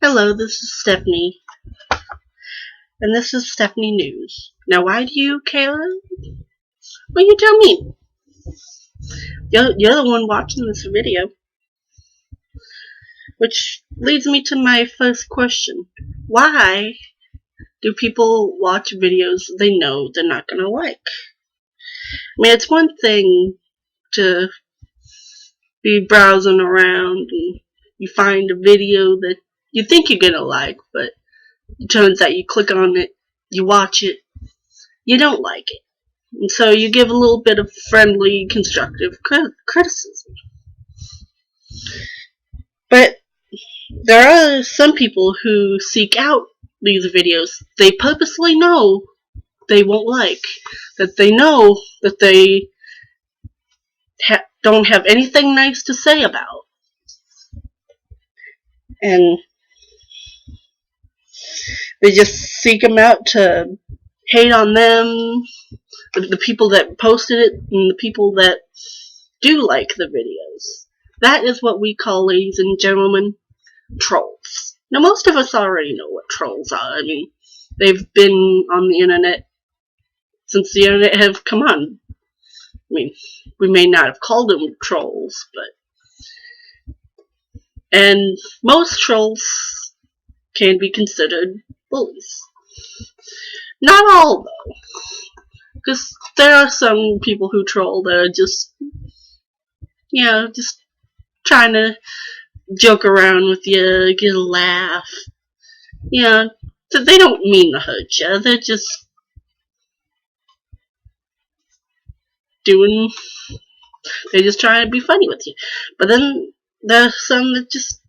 Hello, this is Stephanie, and this is Stephanie News. Now, why do you care? Well, you tell me. You're the one watching this video. Which leads me to my first question. Why do people watch videos they know they're not going to like? I mean, it's one thing to be browsing around and you find a video that you think you're going to like, but it turns out you click on it, you watch it, you don't like it. And so you give a little bit of friendly, constructive criticism. But there are some people who seek out these videos they purposely know they won't like, that they know that they don't have anything nice to say about. And they just seek them out to hate on them, the people that posted it, and the people that do like the videos. That is what we call, ladies and gentlemen, trolls. Now, most of us already know what trolls are. I mean, they've been on the internet since the internet have come on. I mean, we may not have called them trolls, but... And most trolls can be considered bullies. Not all, though. Because there are some people who troll that are just, just trying to joke around with you, get a laugh. So they don't mean to hurt you. They're just they're just trying to be funny with you. But then there's some that just,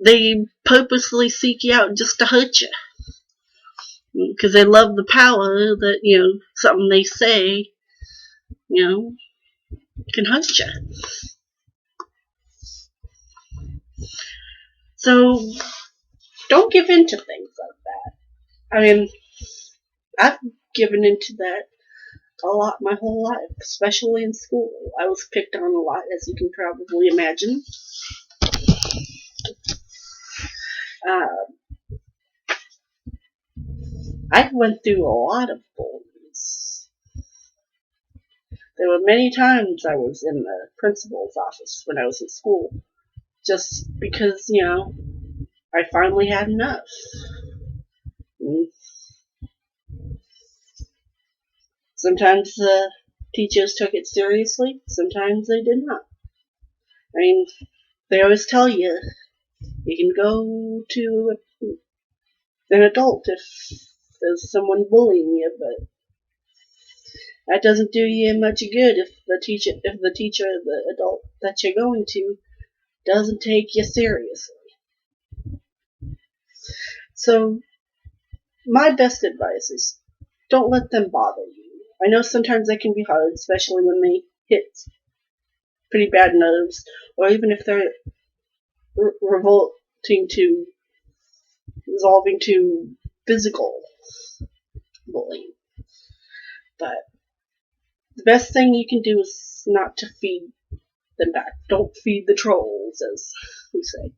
they purposely seek you out just to hurt you. Because they love the power that, something they say, can hurt you. So, don't give in to things like that. I mean, I've given into that a lot my whole life, especially in school. I was picked on a lot, as you can probably imagine. I went through a lot of bullies. There were many times I was in the principal's office when I was in school, just because, I finally had enough. Sometimes the teachers took it seriously, sometimes they did not. I mean, they always tell you, you can go to an adult if there's someone bullying you, but that doesn't do you much good if the teacher, the adult that you're going to, doesn't take you seriously. So, my best advice is, don't let them bother you. I know sometimes that can be hard, especially when they hit pretty bad nerves, or even if they're resolving to physical bullying. But the best thing you can do is not to feed them back. Don't feed the trolls, as we say.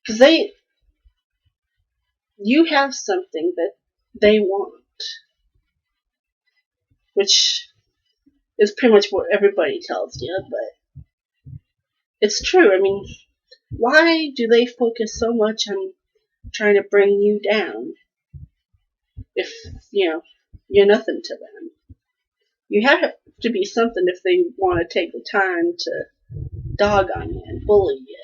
Because you have something that they want, which is pretty much what everybody tells you, but it's true. I mean, why do they focus so much on trying to bring you down if, you're nothing to them? You have to be something if they want to take the time to dog on you and bully you.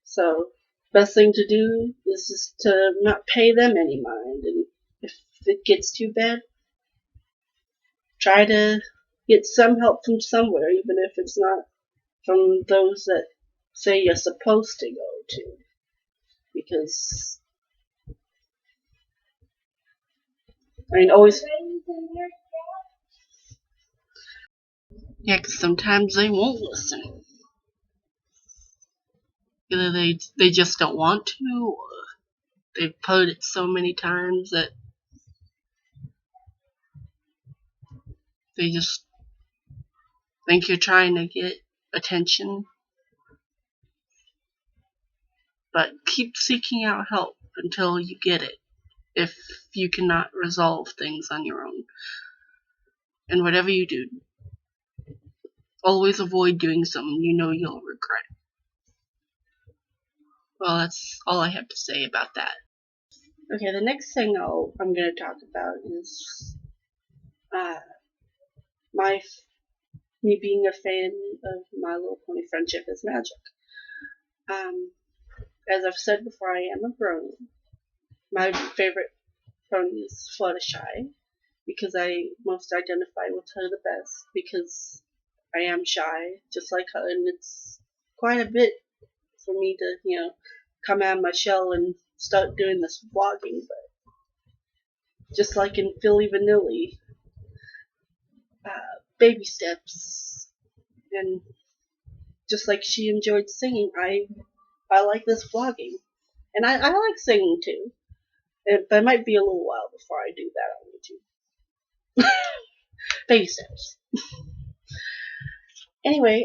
So, best thing to do is just to not pay them any mind, and if it gets too bad, try to get some help from somewhere, even if it's not from those that say you're supposed to go to. Because, I mean, always... Yeah, because sometimes they won't listen. Either they just don't want to, or they've heard it so many times that They just think you're trying to get attention, but keep seeking out help until you get it, if you cannot resolve things on your own. And whatever you do, always avoid doing something you know you'll regret. Well, that's all I have to say about that. Okay, the next thing I'm going to talk about is me being a fan of My Little Pony Friendship is Magic. As I've said before, I am a brony. My favorite pony is Fluttershy, because I most identify with her the best, because I am shy, just like her, and it's quite a bit for me to, come out of my shell and start doing this vlogging, but just like in Philly Vanilli, baby steps, and just like she enjoyed singing, I like this vlogging, and I like singing too, but it might be a little while before I do that on YouTube. Baby steps. Anyway,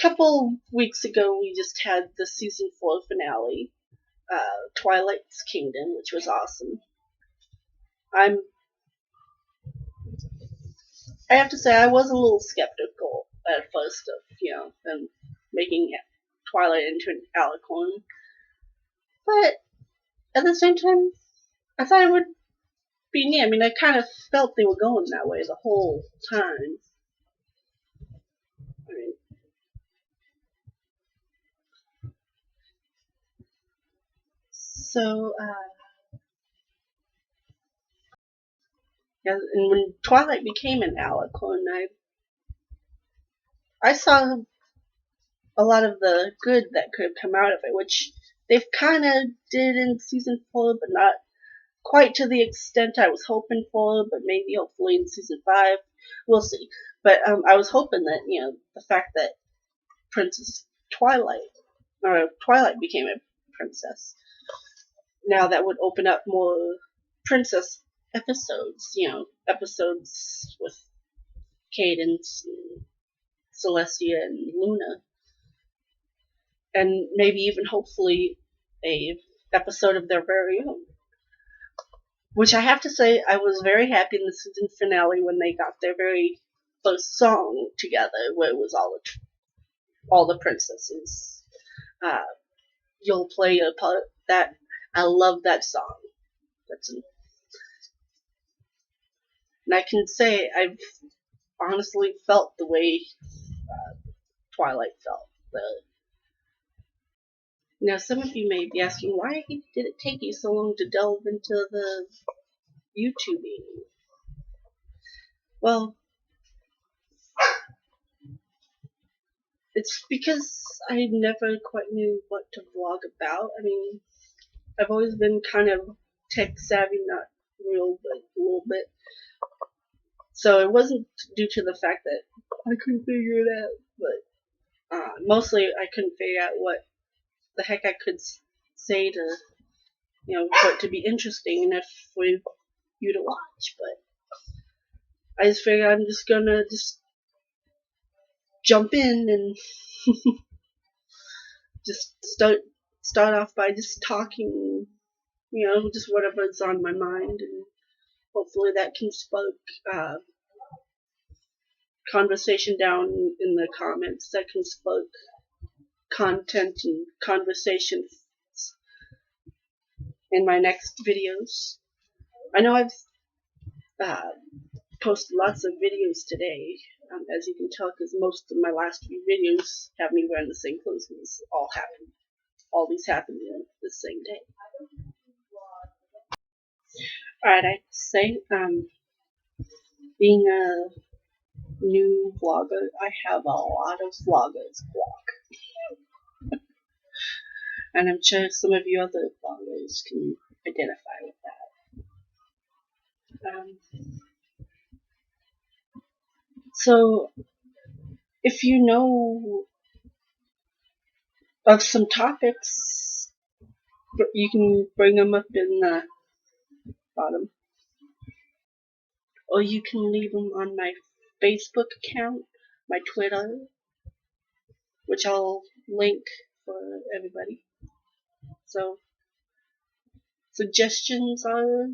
couple weeks ago we just had the season 4 finale, Twilight's Kingdom, which was awesome. I have to say I was a little skeptical at first of, them making Twilight into an alicorn, but at the same time, I thought it would be neat. I mean, I kind of felt they were going that way the whole time. I mean, so, yeah, and when Twilight became an alicorn, I saw a lot of the good that could have come out of it, which they've kind of did in season 4, but not quite to the extent I was hoping for, but maybe hopefully in season 5, we'll see. But I was hoping that, the fact that Princess Twilight, or Twilight became a princess, now that would open up more princess episodes, episodes with Cadance, and Celestia, and Luna, and maybe even hopefully a episode of their very own. Which I have to say, I was very happy in the season finale when they got their very first song together, where it was all the princesses. You'll play a part that I love that song. And I can say I've honestly felt the way Twilight felt. Now, some of you may be asking, why did it take you so long to delve into the YouTubing? Well, it's because I never quite knew what to vlog about. I mean, I've always been kind of tech savvy, not real, but a little bit. So it wasn't due to the fact that I couldn't figure it out, but mostly I couldn't figure out what the heck I could say to, for it to be interesting enough for you to watch. But I just figured I'm just gonna jump in and just start off by just talking, just whatever's on my mind, and hopefully that can spark conversation down in the comments, that can spark content and conversation in my next videos. I know I've posted lots of videos today, as you can tell, because most of my last few videos have me wearing the same clothes, because all these happened in the same day. Alright, I say, being a new vlogger, I have a lot of vloggers block. And I'm sure some of you other vloggers can identify with that. So, if you know of some topics, you can bring them up in the bottom. or you can leave them on my Facebook account, my Twitter, which I'll link for everybody. So, suggestions are